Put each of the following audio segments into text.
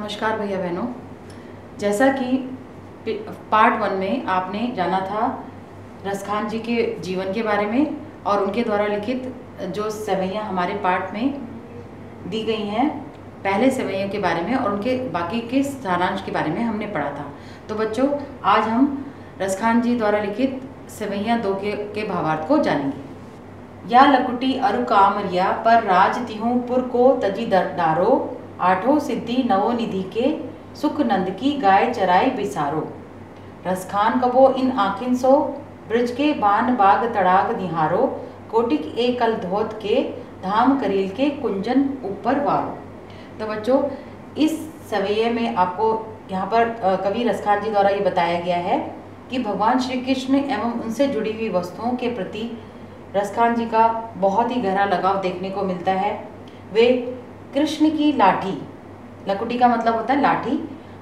नमस्कार भैया बहनों। जैसा कि पार्ट 1 में आपने जाना था रसखान जी के जीवन के बारे में और उनके द्वारा लिखित जो सवैयाँ हमारे पार्ट में दी गई हैं, पहले सवैयों के बारे में और उनके बाकी के सारांश के बारे में हमने पढ़ा था। तो बच्चों, आज हम रसखान जी द्वारा लिखित सवैयाँ 2 के भावार्थ को जानेंगे। या लकुटी अरु कामरिया पर राज तिहु पुर को तजी दारो, आठों सिद्धि नवो निधि के सुख नंद की गाय चराई बिसारो। रसखान कबो इन आखिन सो, ब्रज के बान बाग तड़ाग निहारो, कोटिक एकल धोत के धाम करील के कुंजन ऊपर वारो। तो बच्चों, इस सवैये में आपको यहाँ पर कवि रसखान जी द्वारा ये बताया गया है कि भगवान श्री कृष्ण एवं उनसे जुड़ी हुई वस्तुओं के प्रति रसखान जी का बहुत ही गहरा लगाव देखने को मिलता है। वे कृष्ण की लाठी, लकुटी का मतलब होता है लाठी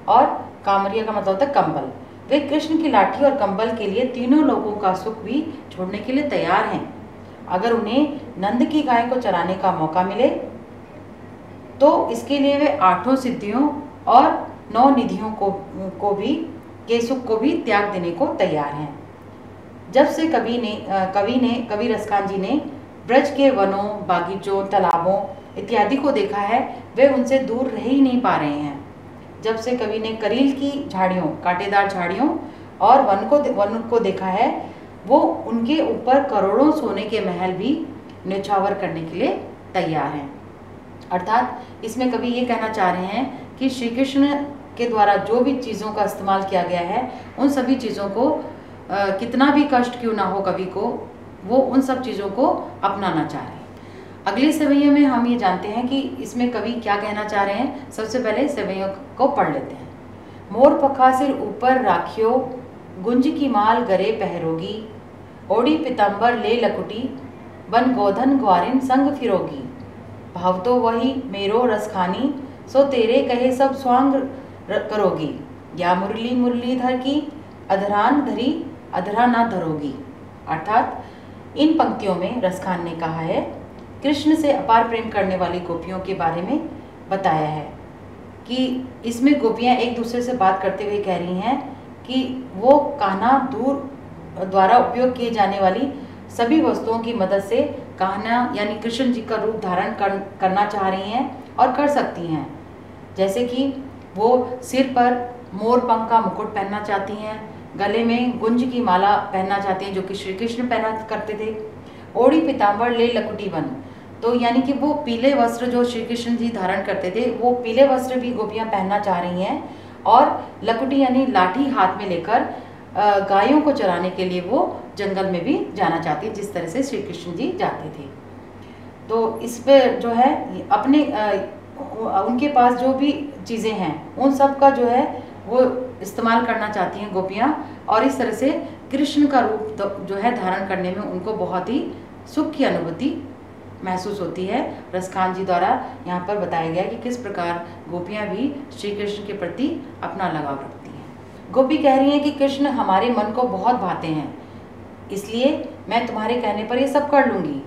और कामरिया का मतलब होता है कंबल, वे कृष्ण की लाठी और कंबल के लिए तीनों लोगों का सुख भी छोड़ने के लिए तैयार हैं। अगर उन्हें नंद की गाय को चराने का मौका मिले तो इसके लिए वे 8 सिद्धियों और 9 निधियों के सुख को भी त्याग देने को तैयार हैं। जब से कवि रसखान जी ने ब्रज के वनों, बागीचों, तालाबों इत्यादि को देखा है, वे उनसे दूर रह ही नहीं पा रहे हैं। जब से कवि ने करील की झाड़ियों, कांटेदार झाड़ियों और वन को देखा है, वो उनके ऊपर करोड़ों सोने के महल भी न्यौछावर करने के लिए तैयार हैं। अर्थात इसमें कवि ये कहना चाह रहे हैं कि श्री कृष्ण के द्वारा जो भी चीज़ों का इस्तेमाल किया गया है, उन सभी चीज़ों को कितना भी कष्ट क्यों ना हो कवि को, वो उन सब चीज़ों को अपनाना चाह रहे हैं। अगली सवैया में हम ये जानते हैं कि इसमें कवि क्या कहना चाह रहे हैं। सबसे पहले सवैयों को पढ़ लेते हैं। मोर पखा सिर ऊपर राखियो, गुंज की माल गरे पहरोगी, ओढ़ी पितंबर ले लकुटी, बन गोधन ग्वारिन संग फिरोगी। भाव तो वही मेरो रसखानी, सो तेरे कहे सब स्वांग करोगी। या मुरली मुरलीधर की, अधरान धरी अधरा ना धरोगी। अर्थात इन पंक्तियों में रसखान ने कहा है, कृष्ण से अपार प्रेम करने वाली गोपियों के बारे में बताया है कि इसमें गोपियां एक दूसरे से बात करते हुए कह रही हैं कि वो कान्हा दूर द्वारा उपयोग किए जाने वाली सभी वस्तुओं की मदद से कान्हा यानी कृष्ण जी का रूप धारण करना चाह रही हैं और कर सकती हैं। जैसे कि वो सिर पर मोर पंख का मुकुट पहनना चाहती हैं, गले में गुंज की माला पहनना चाहती हैं जो कि श्री कृष्ण पहना करते थे। ओढ़ी पीताम्बर ले लकुटी बन, तो यानी कि वो पीले वस्त्र जो श्री कृष्ण जी धारण करते थे, वो पीले वस्त्र भी गोपियां पहनना चाह रही हैं और लकुटी यानी लाठी हाथ में लेकर गायों को चराने के लिए वो जंगल में भी जाना चाहती है, जिस तरह से श्री कृष्ण जी जाते थे। तो इस पर जो है अपने उनके पास जो भी चीज़ें हैं उन सब का जो है वो इस्तेमाल करना चाहती हैं गोपियाँ, और इस तरह से कृष्ण का रूप जो है धारण करने में उनको बहुत ही सुख की अनुभूति महसूस होती है। रसखान जी द्वारा यहाँ पर बताया गया कि किस प्रकार गोपियाँ भी श्री कृष्ण के प्रति अपना लगाव रखती हैं। गोपी कह रही हैं कि कृष्ण हमारे मन को बहुत भाते हैं, इसलिए मैं तुम्हारे कहने पर ये सब कर लूँगी।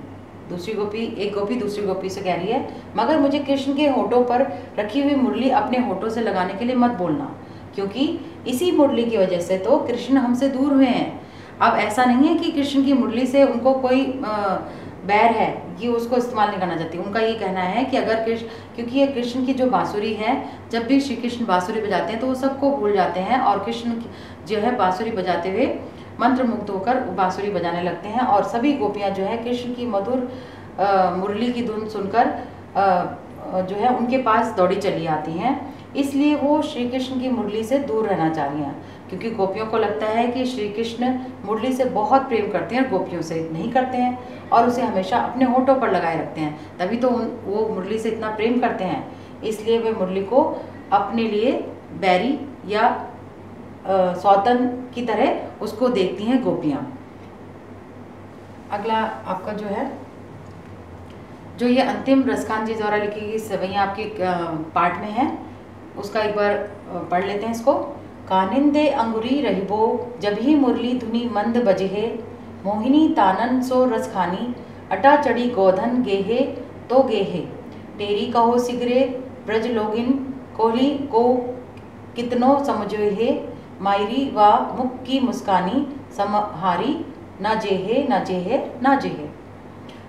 एक गोपी दूसरी गोपी से कह रही है, मगर मुझे कृष्ण के होठों पर रखी हुई मुरली अपने होठों से लगाने के लिए मत बोलना, क्योंकि इसी मुरली की वजह से तो कृष्ण हमसे दूर हुए हैं। अब ऐसा नहीं है कि कृष्ण की मुरली से उनको कोई बैर है कि उसको इस्तेमाल नहीं करना चाहती। उनका ये कहना है कि अगर क्योंकि ये कृष्ण की जो बांसुरी है, जब भी श्री कृष्ण बांसुरी बजाते हैं तो वो सबको भूल जाते हैं और कृष्ण जो है बांसुरी बजाते हुए मंत्र मुग्ध होकर बांसुरी बजाने लगते हैं, और सभी गोपियाँ जो है कृष्ण की मधुर मुरली की धुन सुनकर जो है उनके पास दौड़ी चली आती हैं। इसलिए वो श्री कृष्ण की मुरली से दूर रहना चाह रही हैं, क्योंकि गोपियों को लगता है कि श्री कृष्ण मुरली से बहुत प्रेम करते हैं, गोपियों से नहीं करते हैं और उसे हमेशा अपने होठों पर लगाए रखते हैं। तभी तो वो मुरली से इतना प्रेम करते हैं, इसलिए वे मुरली को अपने लिए बैरी या सौतन की तरह उसको देखती हैं गोपियाँ। अगला आपका जो है जो ये अंतिम रसखान जी द्वारा लिखी गई सवैयाँ आपके पाठ में है, उसका एक बार पढ़ लेते हैं इसको। कानिंदे अंगुरी रहिबो, जब ही मुरली धुनी मंद बजहे, मोहिनी तानन सो रसखानी, अटा चढ़ी गोधन गेहे तो गेहे। टेरी कहो सिगरे ब्रज लोगिन, कोहली को कितनो समझो हे, मायरी व मुख की मुस्कानी समहारी, ना जेहे ना जेहे ना जेहे।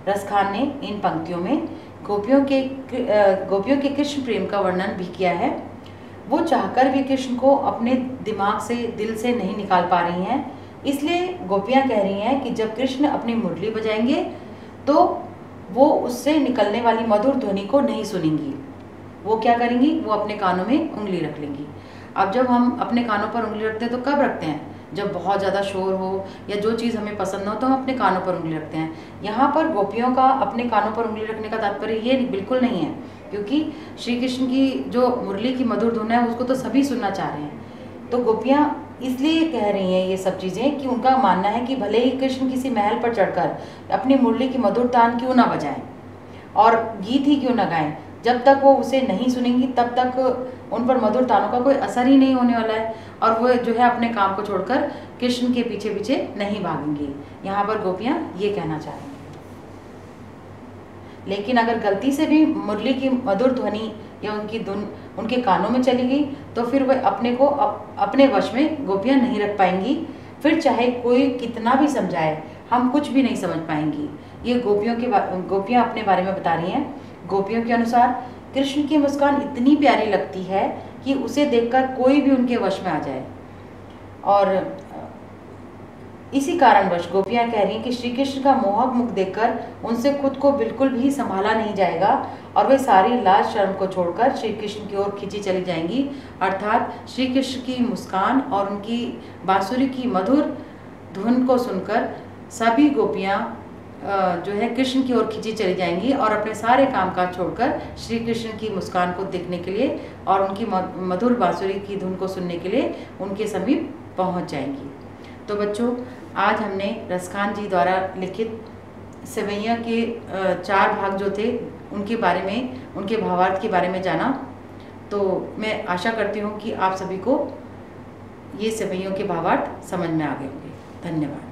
रसखान ने इन पंक्तियों में गोपियों के कृष्ण प्रेम का वर्णन भी किया है। वो चाहकर भी कृष्ण को अपने दिमाग से, दिल से नहीं निकाल पा रही हैं, इसलिए गोपियाँ कह रही हैं कि जब कृष्ण अपनी मुरली बजाएंगे तो वो उससे निकलने वाली मधुर ध्वनि को नहीं सुनेंगी। वो क्या करेंगी, वो अपने कानों में उंगली रख लेंगी। अब जब हम अपने कानों पर उंगली रखते हैं तो कब रखते हैं, जब बहुत ज़्यादा शोर हो या जो चीज़ हमें पसंद हो तो हम अपने कानों पर उंगली रखते हैं। यहाँ पर गोपियों का अपने कानों पर उंगली रखने का तात्पर्य ये बिल्कुल नहीं है, क्योंकि श्री कृष्ण की जो मुरली की मधुर धुन है उसको तो सभी सुनना चाह रहे हैं। तो गोपियाँ इसलिए कह रही हैं ये सब चीज़ें कि उनका मानना है कि भले ही कृष्ण किसी महल पर चढ़कर अपनी मुरली की मधुर तान क्यों ना बजाएं और गीत ही क्यों ना गाएं, जब तक वो उसे नहीं सुनेंगी तब तक उन पर मधुर तानों का कोई असर ही नहीं होने वाला है और वो जो है अपने काम को छोड़कर कृष्ण के पीछे पीछे नहीं भागेंगी। यहाँ पर गोपियाँ ये कहना चाह रही हैं। लेकिन अगर गलती से भी मुरली की मधुर ध्वनि या उनकी धुन उनके कानों में चली गई तो फिर वह अपने को अपने वश में गोपियाँ नहीं रख पाएंगी। फिर चाहे कोई कितना भी समझाए हम कुछ भी नहीं समझ पाएंगी। ये गोपियाँ अपने बारे में बता रही हैं। गोपियों के अनुसार कृष्ण की मुस्कान इतनी प्यारी लगती है कि उसे देखकर कोई भी उनके वश में आ जाए, और इसी कारणवश गोपियाँ कह रही हैं कि श्री कृष्ण का मोहक मुख देखकर उनसे खुद को बिल्कुल भी संभाला नहीं जाएगा और वे सारी लाज शर्म को छोड़कर श्री कृष्ण की ओर खींची चली जाएंगी। अर्थात श्री कृष्ण की मुस्कान और उनकी बांसुरी की मधुर धुन को सुनकर सभी गोपियाँ जो है कृष्ण की ओर खींची चली जाएंगी और अपने सारे कामकाज छोड़कर श्री कृष्ण की मुस्कान को देखने के लिए और उनकी मधुर बांसुरी की धुन को सुनने के लिए उनके समीप पहुंच जाएंगी। तो बच्चों, आज हमने रसखान जी द्वारा लिखित सेवैया के 4 भाग जो थे उनके बारे में, उनके भावार्थ के बारे में जाना। तो मैं आशा करती हूँ कि आप सभी को ये सेवैयों के भावार्थ समझ में आ गए होंगे। धन्यवाद।